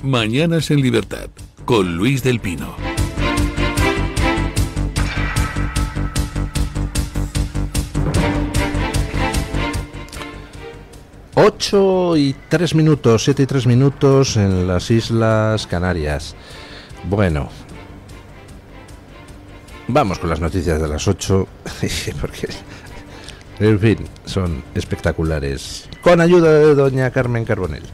Mañanas en Libertad, con Luis del Pino. Ocho y 3 minutos, 7 y 3 minutos en las Islas Canarias. Bueno, vamos con las noticias de las 8, porque, en fin, son espectaculares. Con ayuda de doña Carmen Carbonell.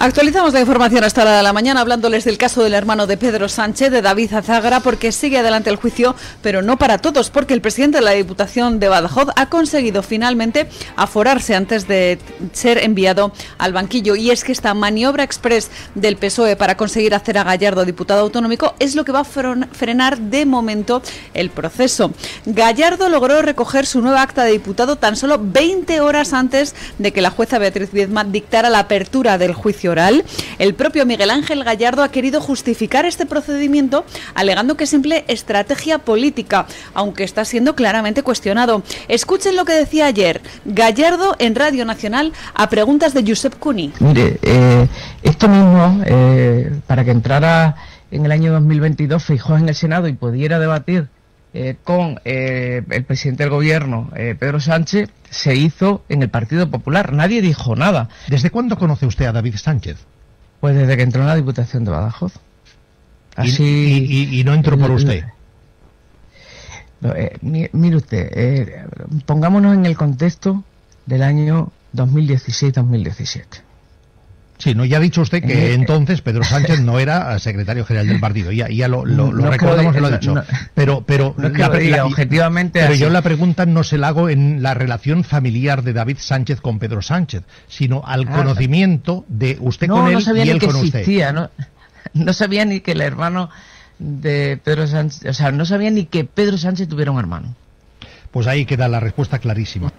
Actualizamos la información hasta la hora de la mañana hablándoles del caso del hermano de Pedro Sánchez, de David Azagra, porque sigue adelante el juicio, pero no para todos, porque el presidente de la Diputación de Badajoz ha conseguido finalmente aforarse antes de ser enviado al banquillo. Y es que esta maniobra express del PSOE para conseguir hacer a Gallardo diputado autonómico es lo que va a frenar de momento el proceso. Gallardo logró recoger su nueva acta de diputado tan solo 20 horas antes de que la jueza Beatriz Viedma dictara la apertura del juicio oral. El propio Miguel Ángel Gallardo ha querido justificar este procedimiento alegando que es simple estrategia política, aunque está siendo claramente cuestionado. Escuchen lo que decía ayer Gallardo en Radio Nacional a preguntas de Josep Cuní. Mire, esto mismo, para que entrara en el año 2022 Feijóo en el Senado y pudiera debatir con el presidente del gobierno, Pedro Sánchez, se hizo en el Partido Popular. Nadie dijo nada. ¿Desde cuándo conoce usted a David Sánchez? Pues desde que entró en la Diputación de Badajoz. Así. ¿Y no entró por usted? Mire usted, pongámonos en el contexto del año 2016-2017. Sí, no, ya ha dicho usted que entonces Pedro Sánchez no era secretario general del partido, ya lo recordamos, lo ha dicho. Pero no es que lo diga, objetivamente pero así. yo la pregunta no se la hago en la relación familiar de David Sánchez con Pedro Sánchez, sino al conocimiento de usted con él y él con usted. No sabía ni que el hermano de Pedro Sánchez, o sea, no sabía ni que Pedro Sánchez tuviera un hermano. Pues ahí queda la respuesta clarísima.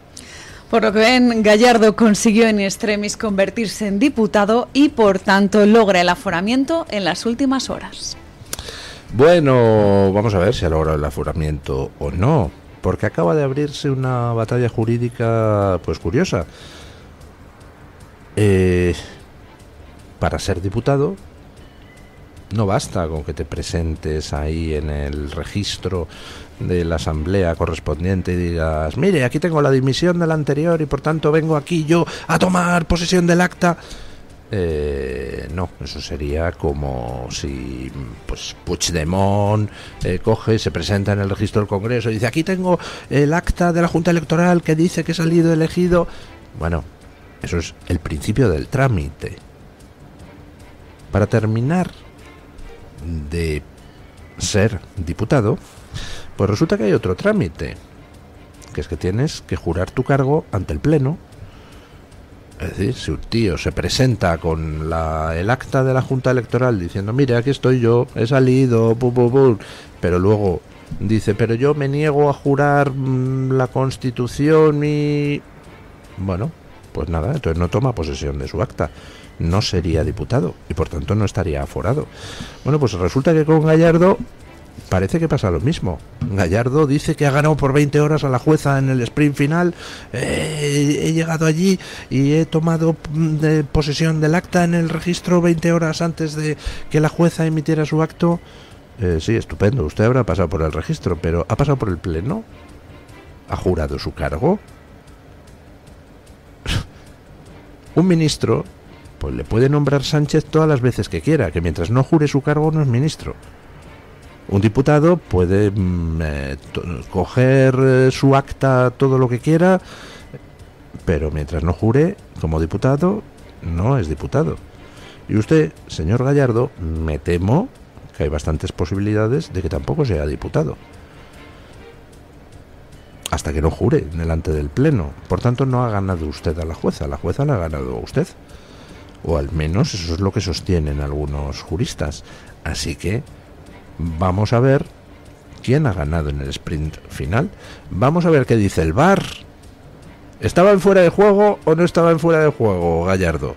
Por lo que ven, Gallardo consiguió en extremis convertirse en diputado y, por tanto, logra el aforamiento en las últimas horas. Bueno, vamos a ver si ha logrado el aforamiento o no, porque acaba de abrirse una batalla jurídica, pues curiosa. Para ser diputado, no basta con que te presentes ahí en el registro de la asamblea correspondiente y digas, mire, aquí tengo la dimisión del anterior y por tanto vengo aquí yo a tomar posesión del acta. No, eso sería como si pues Puigdemont coge, se presenta en el registro del Congreso y dice, aquí tengo el acta de la Junta Electoral que dice que he salido elegido. Bueno, eso es el principio del trámite. Para terminar de ser diputado, pues resulta que hay otro trámite, que es que tienes que jurar tu cargo ante el Pleno. Es decir, si un tío se presenta con el acta de la Junta Electoral diciendo, mire, aquí estoy yo, he salido, pero luego dice, pero yo me niego a jurar la Constitución y... Bueno, pues nada, entonces no toma posesión de su acta. No sería diputado y por tanto no estaría aforado. Bueno, pues resulta que con Gallardo parece que pasa lo mismo. Gallardo dice que ha ganado por 20 horas a la jueza en el sprint final. He llegado allí y he tomado posesión del acta en el registro 20 horas antes de que la jueza emitiera su acto. Sí, estupendo, usted habrá pasado por el registro, pero ¿ha pasado por el Pleno? ¿Ha jurado su cargo? Un ministro pues le puede nombrar Sánchez todas las veces que quiera, que mientras no jure su cargo no es ministro. Un diputado puede coger su acta todo lo que quiera, pero mientras no jure como diputado, no es diputado. Y usted, señor Gallardo, me temo que hay bastantes posibilidades de que tampoco sea diputado. Hasta que no jure delante del Pleno. Por tanto, no ha ganado usted a la jueza la ha ganado a usted. O al menos eso es lo que sostienen algunos juristas. Así que vamos a ver quién ha ganado en el sprint final. Vamos a ver qué dice el VAR. ¿Estaba en fuera de juego o no estaba en fuera de juego, Gallardo?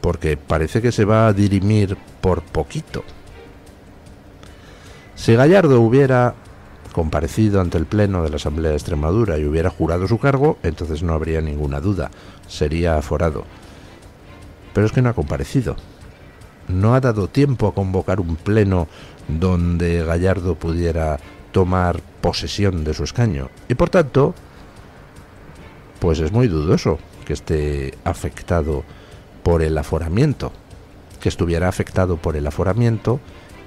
Porque parece que se va a dirimir por poquito. Si Gallardo hubiera comparecido ante el Pleno de la Asamblea de Extremadura y hubiera jurado su cargo, entonces no habría ninguna duda, sería aforado. Pero es que no ha comparecido. No ha dado tiempo a convocar un pleno donde Gallardo pudiera tomar posesión de su escaño. Y por tanto, pues es muy dudoso que esté afectado por el aforamiento, que estuviera afectado por el aforamiento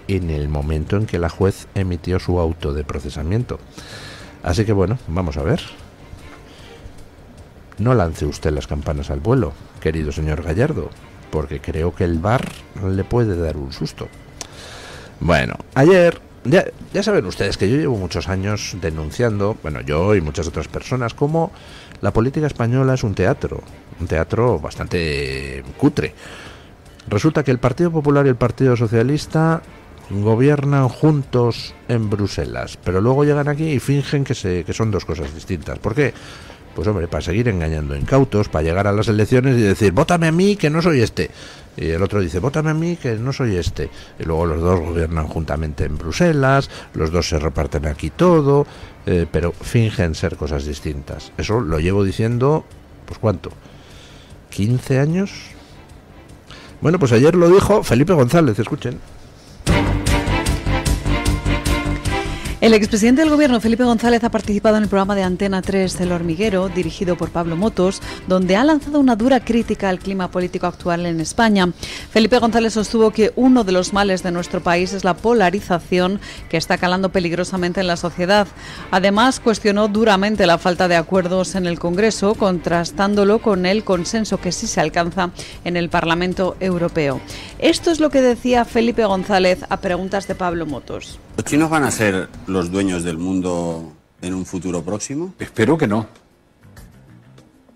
en el momento en que la juez emitió su auto de procesamiento. Así que bueno, vamos a ver. No lance usted las campanas al vuelo, querido señor Gallardo, porque creo que el VAR le puede dar un susto. Bueno, ayer, ya saben ustedes que yo llevo muchos años denunciando, bueno, yo y muchas otras personas, como la política española es un teatro bastante cutre. Resulta que el Partido Popular y el Partido Socialista gobiernan juntos en Bruselas, pero luego llegan aquí y fingen que son dos cosas distintas. ¿Por qué? Pues hombre, para seguir engañando incautos, para llegar a las elecciones y decir, vótame a mí que no soy este. Y el otro dice, vótame a mí que no soy este. Y luego los dos gobiernan juntamente en Bruselas, los dos se reparten aquí todo, pero fingen ser cosas distintas. Eso lo llevo diciendo, pues ¿cuánto? ¿15 años? Bueno, pues ayer lo dijo Felipe González, escuchen. El expresidente del Gobierno, Felipe González, ha participado en el programa de Antena 3 El Hormiguero, dirigido por Pablo Motos, donde ha lanzado una dura crítica al clima político actual en España. Felipe González sostuvo que uno de los males de nuestro país es la polarización que está calando peligrosamente en la sociedad. Además, cuestionó duramente la falta de acuerdos en el Congreso, contrastándolo con el consenso que sí se alcanza en el Parlamento Europeo. Esto es lo que decía Felipe González a preguntas de Pablo Motos. ¿Los chinos van a ser los dueños del mundo en un futuro próximo? Espero que no.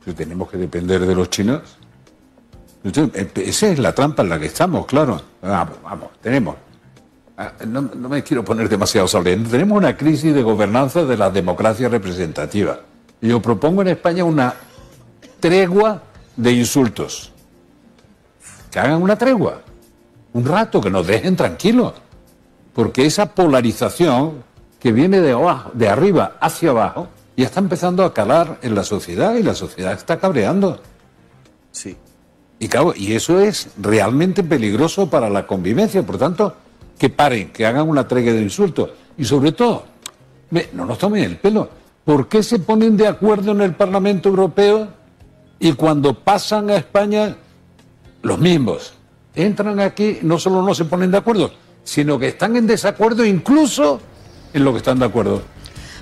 Si tenemos que depender de los chinos. Esa es la trampa en la que estamos, claro. Vamos, tenemos. No me quiero poner demasiado solemne. Tenemos una crisis de gobernanza de la democracia representativa. Y yo propongo en España una tregua de insultos. Que hagan una tregua. Un rato, que nos dejen tranquilos. Porque esa polarización que viene de arriba hacia abajo ya está empezando a calar en la sociedad y la sociedad está cabreando. Sí. Y claro, y eso es realmente peligroso para la convivencia. Por tanto, que paren, que hagan una tregua de insultos. Y sobre todo, no nos tomen el pelo. ¿Por qué se ponen de acuerdo en el Parlamento Europeo y cuando pasan a España, los mismos entran aquí, no solo no se ponen de acuerdo, sino que están en desacuerdo incluso en lo que están de acuerdo?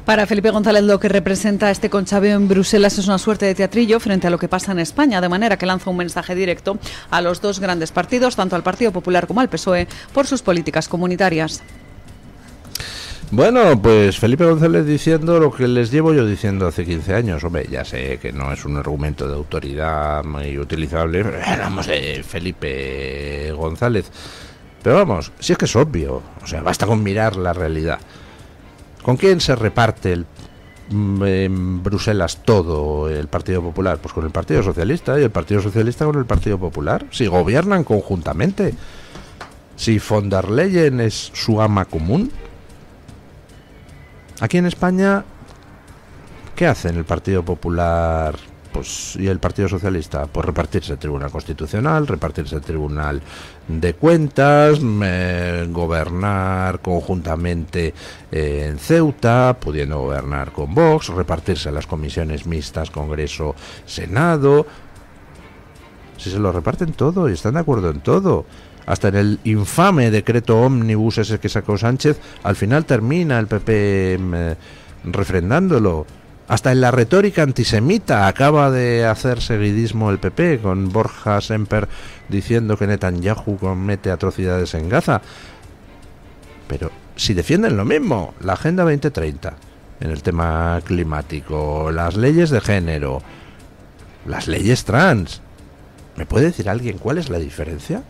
Para Felipe González, lo que representa este conchaveo en Bruselas es una suerte de teatrillo frente a lo que pasa en España, de manera que lanza un mensaje directo a los dos grandes partidos, tanto al Partido Popular como al PSOE, por sus políticas comunitarias. Bueno, pues Felipe González diciendo lo que les llevo yo diciendo hace 15 años. Hombre, ya sé que no es un argumento de autoridad muy utilizable, pero hablamos de Felipe González. Pero vamos, si es que es obvio, o sea, basta con mirar la realidad. ¿Con quién se reparte en Bruselas todo el Partido Popular? Pues con el Partido Socialista, y el Partido Socialista con el Partido Popular. Si gobiernan conjuntamente, si von der Leyen es su ama común. Aquí en España, ¿qué hacen el Partido Popular y el Partido Socialista? Pues repartirse el Tribunal Constitucional, repartirse el Tribunal de Cuentas, gobernar conjuntamente en Ceuta, pudiendo gobernar con Vox, repartirse las comisiones mixtas Congreso, Senado. Si se lo reparten todo y están de acuerdo en todo. Hasta en el infame decreto ómnibus ese que sacó Sánchez, al final termina el PP refrendándolo. Hasta en la retórica antisemita acaba de hacer seguidismo el PP, con Borja Semper diciendo que Netanyahu comete atrocidades en Gaza. Pero si defienden lo mismo, la Agenda 2030 en el tema climático, las leyes de género, las leyes trans, ¿me puede decir alguien cuál es la diferencia?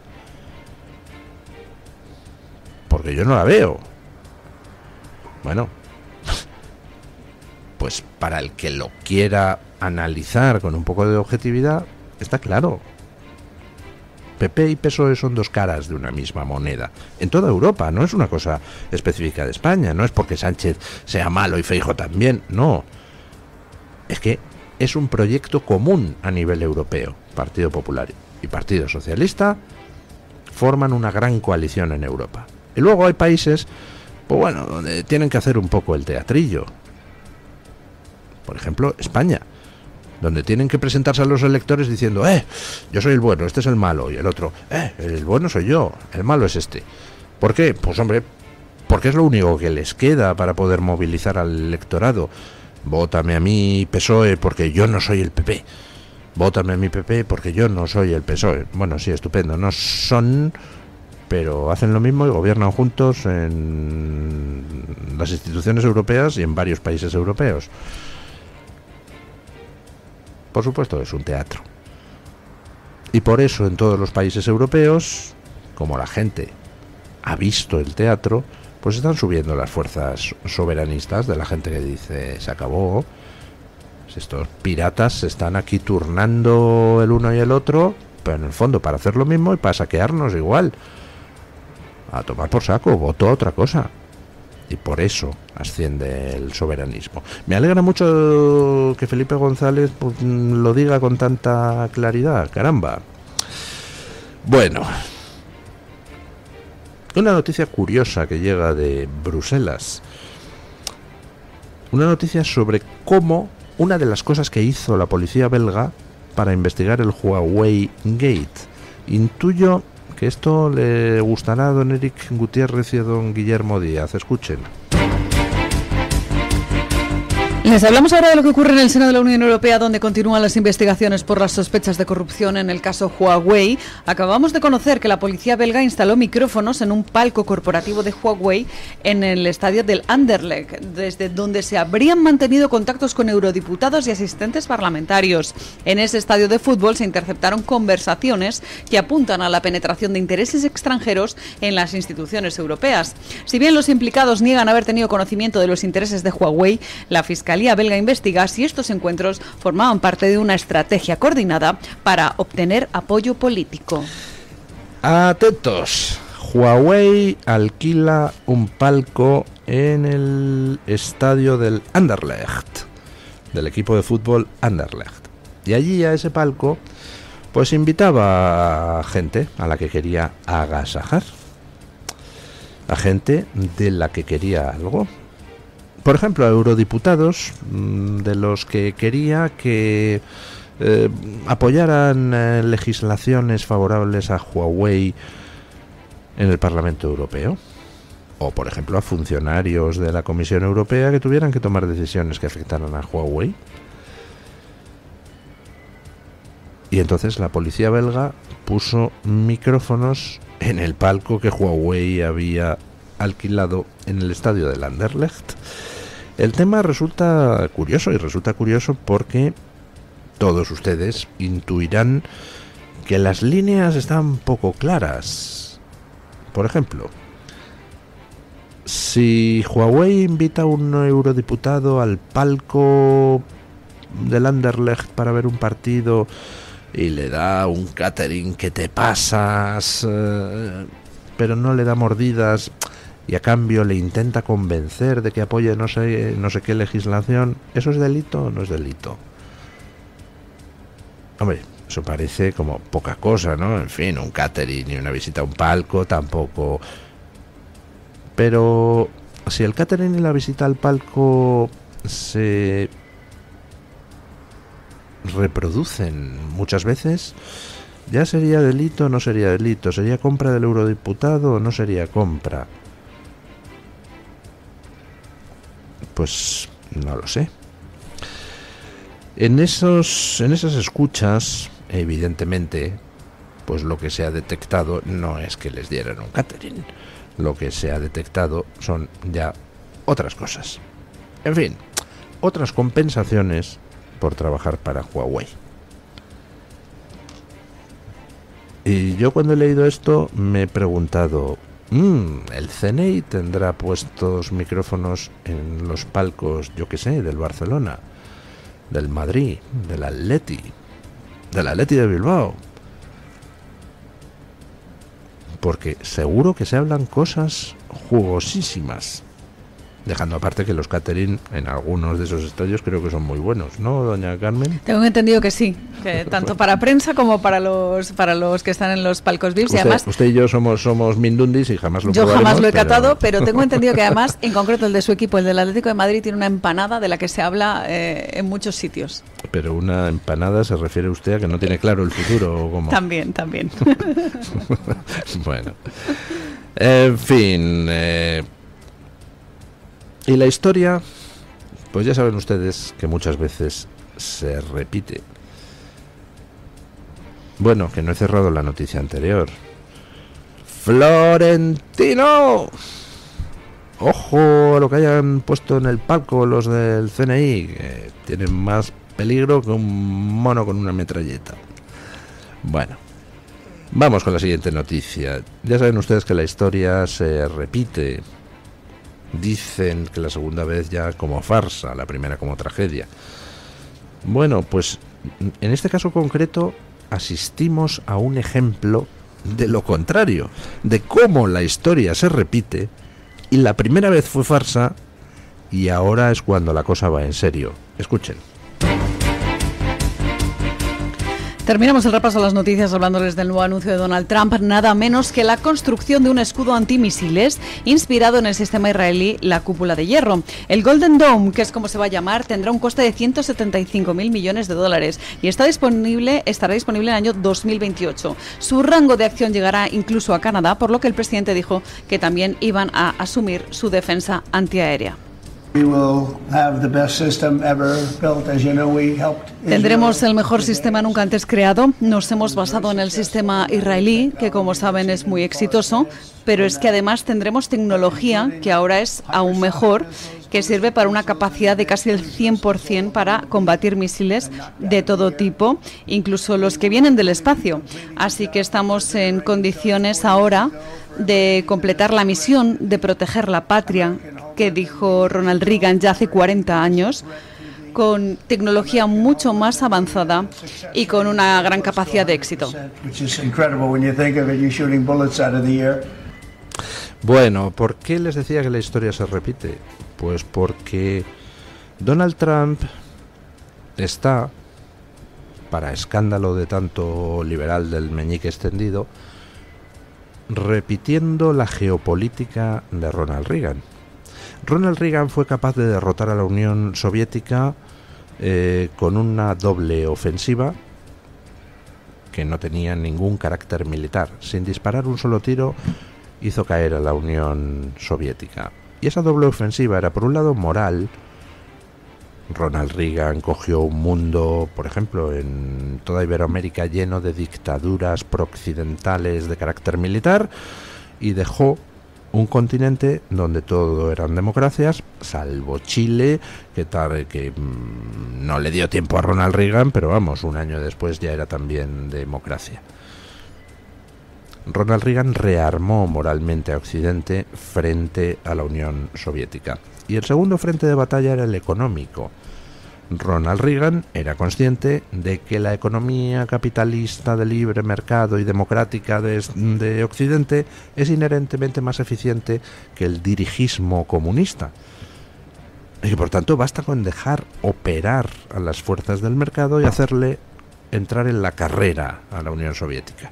Porque yo no la veo. Bueno, pues para el que lo quiera analizar con un poco de objetividad, está claro. PP y PSOE son dos caras de una misma moneda. En toda Europa, no es una cosa específica de España, no es porque Sánchez sea malo y Feijóo también, no. Es que es un proyecto común a nivel europeo. Partido Popular y Partido Socialista forman una gran coalición en Europa. Y luego hay países, pues bueno, donde tienen que hacer un poco el teatrillo. Por ejemplo, España, donde tienen que presentarse a los electores diciendo, yo soy el bueno, este es el malo, y el otro, el bueno soy yo, el malo es este. ¿Por qué? Pues hombre, porque es lo único que les queda para poder movilizar al electorado. Vótame a mí, PSOE, porque yo no soy el PP. Vótame a mi PP porque yo no soy el PSOE. Bueno, sí, estupendo, no son, pero hacen lo mismo y gobiernan juntos en las instituciones europeas y en varios países europeos. Por supuesto, es un teatro. Y por eso en todos los países europeos, como la gente ha visto el teatro, pues están subiendo las fuerzas soberanistas de la gente que dice se acabó. Estos piratas se están aquí turnando el uno y el otro, pero en el fondo para hacer lo mismo y para saquearnos igual. A tomar por saco, voto a otra cosa. Y por eso asciende el soberanismo. Me alegra mucho que Felipe González pues, lo diga con tanta claridad, caramba. Bueno, una noticia curiosa que llega de Bruselas. Una noticia sobre cómo una de las cosas que hizo la policía belga para investigar el Huawei Gate. Intuyo que esto le gustará a don Eric Gutiérrez y a don Guillermo Díaz. Escuchen. Les hablamos ahora de lo que ocurre en el seno de la Unión Europea, donde continúan las investigaciones por las sospechas de corrupción en el caso Huawei. Acabamos de conocer que la policía belga instaló micrófonos en un palco corporativo de Huawei en el estadio del Anderlecht, desde donde se habrían mantenido contactos con eurodiputados y asistentes parlamentarios. En ese estadio de fútbol se interceptaron conversaciones que apuntan a la penetración de intereses extranjeros en las instituciones europeas. Si bien los implicados niegan haber tenido conocimiento de los intereses de Huawei, la Fiscalía belga investiga si estos encuentros formaban parte de una estrategia coordinada para obtener apoyo político. Atentos. Huawei alquila un palco en el estadio del Anderlecht, del equipo de fútbol Anderlecht. Y allí a ese palco pues invitaba a gente a la que quería agasajar, a gente de la que quería algo. Por ejemplo, a eurodiputados de los que quería que apoyaran legislaciones favorables a Huawei en el Parlamento Europeo. O, por ejemplo, a funcionarios de la Comisión Europea que tuvieran que tomar decisiones que afectaran a Huawei. Y entonces la policía belga puso micrófonos en el palco que Huawei había alquilado en el estadio del Anderlecht. El tema resulta curioso, y resulta curioso porque todos ustedes intuirán que las líneas están poco claras. Por ejemplo, si Huawei invita a un eurodiputado al palco del Anderlecht para ver un partido y le da un catering que te pasas, pero no le da mordidas, y a cambio le intenta convencer de que apoye no sé qué legislación, ¿eso es delito o no es delito? Hombre, eso parece como poca cosa, ¿no? En fin, un catering y una visita a un palco tampoco. Pero si el catering y la visita al palco se reproducen muchas veces, ¿ya sería delito o no sería delito? ¿Sería compra del eurodiputado o no sería compra? Pues no lo sé. En esas escuchas, evidentemente, pues lo que se ha detectado no es que les dieran un catering. Lo que se ha detectado son ya otras cosas. En fin, otras compensaciones por trabajar para Huawei. Y yo cuando he leído esto me he preguntado, ¿el CNI tendrá puestos micrófonos en los palcos, yo qué sé, del Barcelona, del Madrid, del Atleti de Bilbao? porque seguro que se hablan cosas jugosísimas. Dejando aparte que los catering en algunos de esos estadios creo que son muy buenos, ¿no, doña Carmen? Tengo entendido que sí, que tanto para prensa como para los que están en los palcos VIPs. Y además, usted y yo somos mindundis y jamás lo probaremos. Yo jamás lo he catado, pero tengo entendido que además, en concreto el de su equipo, el del Atlético de Madrid, tiene una empanada de la que se habla en muchos sitios. Pero una empanada se refiere usted a que no tiene claro el futuro, ¿o cómo? También. Bueno, en fin... Y la historia, pues ya saben ustedes que muchas veces se repite. Bueno, que no he cerrado la noticia anterior. ¡Florentino! Ojo a lo que hayan puesto en el palco los del CNI, que tienen más peligro que un mono con una metralleta. Bueno, vamos con la siguiente noticia. Ya saben ustedes que la historia se repite. Dicen que la segunda vez ya como farsa, la primera como tragedia. Bueno, pues en este caso concreto asistimos a un ejemplo de lo contrario, de cómo la historia se repite y la primera vez fue farsa y ahora es cuando la cosa va en serio. Escuchen. Terminamos el repaso a las noticias hablándoles del nuevo anuncio de Donald Trump, nada menos que la construcción de un escudo antimisiles inspirado en el sistema israelí, la cúpula de hierro. El Golden Dome, que es como se va a llamar, tendrá un coste de 175.000 millones de dólares y estará disponible en el año 2028. Su rango de acción llegará incluso a Canadá, por lo que el presidente dijo que también iban a asumir su defensa antiaérea. Tendremos el mejor sistema nunca antes creado. Nos hemos basado en el sistema israelí, que como saben es muy exitoso, pero es que además tendremos tecnología que ahora es aún mejor, que sirve para una capacidad de casi el 100% para combatir misiles de todo tipo, incluso los que vienen del espacio. Así que estamos en condiciones ahora de completar la misión de proteger la patria que dijo Ronald Reagan ya hace 40 años, con tecnología mucho más avanzada y con una gran capacidad de éxito. Bueno, ¿por qué les decía que la historia se repite? Pues porque Donald Trump está, para escándalo de tanto liberal del meñique extendido, repitiendo la geopolítica de Ronald Reagan. Ronald Reagan fue capaz de derrotar a la Unión Soviética con una doble ofensiva que no tenía ningún carácter militar. Sin disparar un solo tiro hizo caer a la Unión Soviética. Y esa doble ofensiva era, por un lado, moral. Ronald Reagan cogió un mundo, por ejemplo, en toda Iberoamérica lleno de dictaduras prooccidentales de carácter militar y dejó un continente donde todo eran democracias, salvo Chile, que no le dio tiempo a Ronald Reagan, pero vamos, un año después ya era también democracia. Ronald Reagan rearmó moralmente a Occidente frente a la Unión Soviética. Y el segundo frente de batalla era el económico. Ronald Reagan era consciente de que la economía capitalista de libre mercado y democrática de Occidente es inherentemente más eficiente que el dirigismo comunista. Y por tanto basta con dejar operar a las fuerzas del mercado y hacerle entrar en la carrera a la Unión Soviética.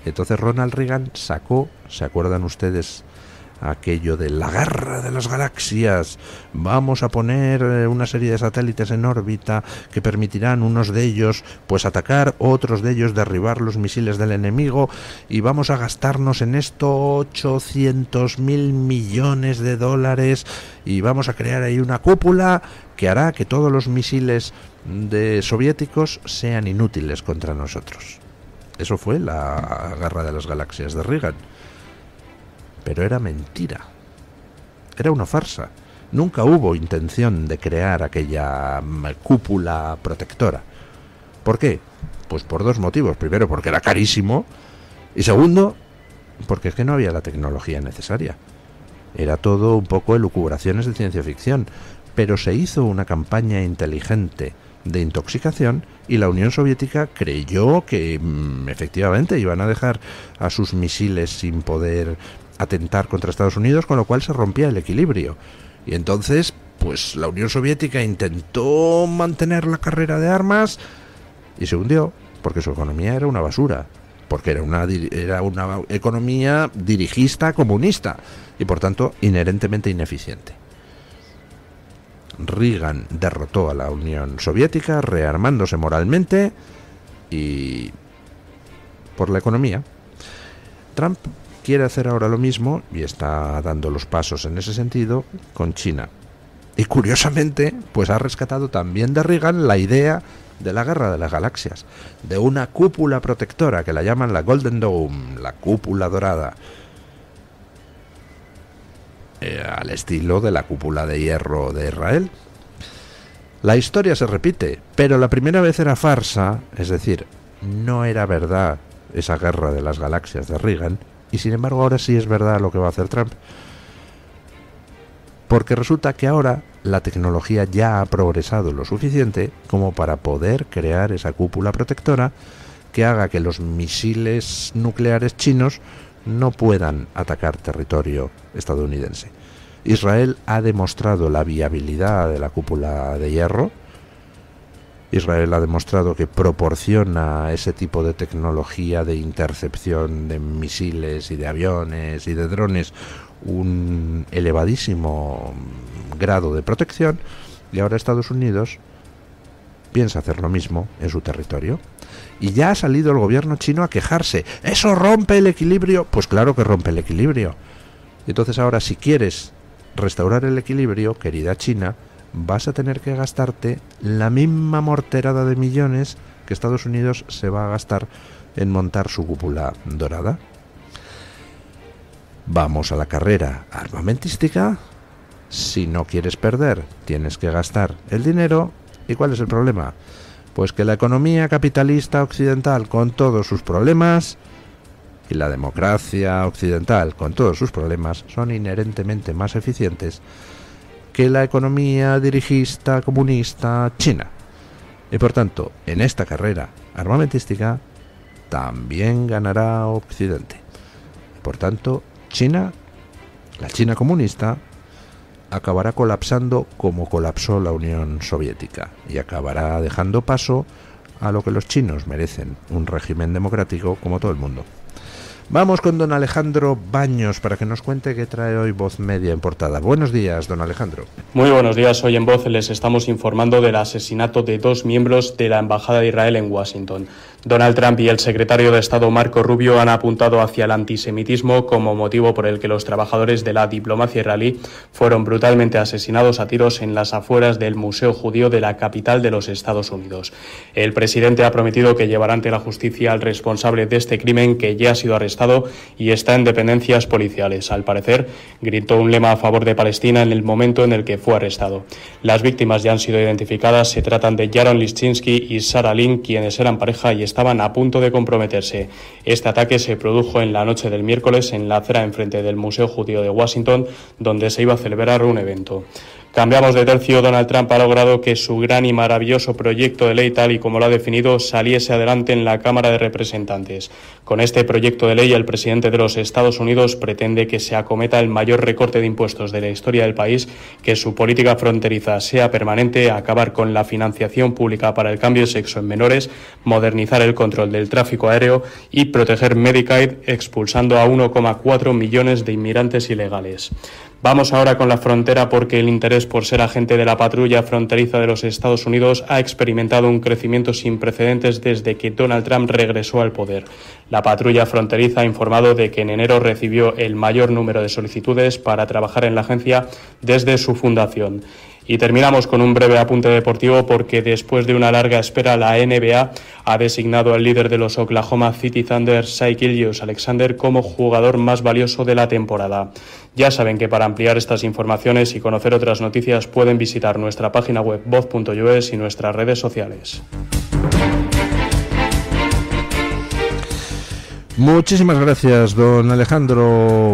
Entonces Ronald Reagan sacó, ¿se acuerdan ustedes? Aquello de la guerra de las galaxias. Vamos a poner una serie de satélites en órbita que permitirán, unos de ellos pues atacar, otros de ellos derribar los misiles del enemigo, y vamos a gastarnos en esto 800.000 millones de dólares y vamos a crear ahí una cúpula que hará que todos los misiles soviéticos sean inútiles contra nosotros. Eso fue la guerra de las galaxias de Reagan. Pero era mentira. Era una farsa. Nunca hubo intención de crear aquella cúpula protectora. ¿Por qué? Pues por dos motivos. Primero, porque era carísimo. Y segundo, porque es que no había la tecnología necesaria. Era todo un poco elucubraciones de ciencia ficción. Pero se hizo una campaña inteligente de intoxicación, y la Unión Soviética creyó que efectivamente iban a dejar a sus misiles sin poder atentar contra Estados Unidos, con lo cual se rompía el equilibrio. Y entonces, pues la Unión Soviética intentó mantener la carrera de armas y se hundió, porque su economía era una basura, porque era una economía dirigista comunista y por tanto inherentemente ineficiente. Reagan derrotó a la Unión Soviética rearmándose moralmente y por la economía. Trump quiere hacer ahora lo mismo y está dando los pasos en ese sentido con China. Y curiosamente, pues ha rescatado también de Reagan la idea de la guerra de las galaxias, de una cúpula protectora que la llaman la Golden Dome, la cúpula dorada, al estilo de la cúpula de hierro de Israel. La historia se repite, pero la primera vez era farsa, es decir, no era verdad esa guerra de las galaxias de Reagan, y sin embargo ahora sí es verdad lo que va a hacer Trump. Porque resulta que ahora la tecnología ya ha progresado lo suficiente como para poder crear esa cúpula protectora que haga que los misiles nucleares chinos no puedan atacar territorio estadounidense. Israel ha demostrado la viabilidad de la cúpula de hierro. Israel ha demostrado que proporciona ese tipo de tecnología de intercepción de misiles y de aviones y de drones un elevadísimo grado de protección, y ahora Estados Unidos piensa hacer lo mismo en su territorio. Y ya ha salido el gobierno chino a quejarse. ¿Eso rompe el equilibrio? Pues claro que rompe el equilibrio. Y entonces ahora, si quieres restaurar el equilibrio, querida China, vas a tener que gastarte la misma morterada de millones que Estados Unidos se va a gastar en montar su cúpula dorada. Vamos a la carrera armamentística. Si no quieres perder, tienes que gastar el dinero. ¿Y cuál es el problema? Pues que la economía capitalista occidental, con todos sus problemas, y la democracia occidental, con todos sus problemas, son inherentemente más eficientes que la economía dirigista comunista china. Y por tanto, en esta carrera armamentística también ganará Occidente. Por tanto, China, la China comunista, acabará colapsando como colapsó la Unión Soviética y acabará dejando paso a lo que los chinos merecen, un régimen democrático como todo el mundo. Vamos con don Alejandro Baños para que nos cuente qué trae hoy Voz Media en portada. Buenos días, don Alejandro. Muy buenos días. Hoy en Voz les estamos informando del asesinato de 2 miembros de la Embajada de Israel en Washington. Donald Trump y el secretario de Estado Marco Rubio han apuntado hacia el antisemitismo como motivo por el que los trabajadores de la diplomacia israelí fueron brutalmente asesinados a tiros en las afueras del Museo Judío de la capital de los Estados Unidos. El presidente ha prometido que llevará ante la justicia al responsable de este crimen, que ya ha sido arrestado y está en dependencias policiales. Al parecer, gritó un lema a favor de Palestina en el momento en el que fue arrestado. Las víctimas ya han sido identificadas. Se tratan de Yaron Liszczynski y Sarah Lynn, quienes eran pareja y estaban a punto de comprometerse. Este ataque se produjo en la noche del miércoles en la acera enfrente del Museo Judío de Washington, donde se iba a celebrar un evento. Cambiamos de tercio. Donald Trump ha logrado que su gran y maravilloso proyecto de ley, tal y como lo ha definido, saliese adelante en la Cámara de Representantes. Con este proyecto de ley, el presidente de los Estados Unidos pretende que se acometa el mayor recorte de impuestos de la historia del país, que su política fronteriza sea permanente, acabar con la financiación pública para el cambio de sexo en menores, modernizar el control del tráfico aéreo y proteger Medicaid, expulsando a 1,4 millones de inmigrantes ilegales. Vamos ahora con la frontera, porque el interés por ser agente de la patrulla fronteriza de los Estados Unidos ha experimentado un crecimiento sin precedentes desde que Donald Trump regresó al poder. La patrulla fronteriza ha informado de que en enero recibió el mayor número de solicitudes para trabajar en la agencia desde su fundación. Y terminamos con un breve apunte deportivo, porque después de una larga espera, la NBA ha designado al líder de los Oklahoma City Thunder, Shai Gilgeous-Alexander, como jugador más valioso de la temporada. Ya saben que para ampliar estas informaciones y conocer otras noticias pueden visitar nuestra página web voz.us y nuestras redes sociales. Muchísimas gracias, don Alejandro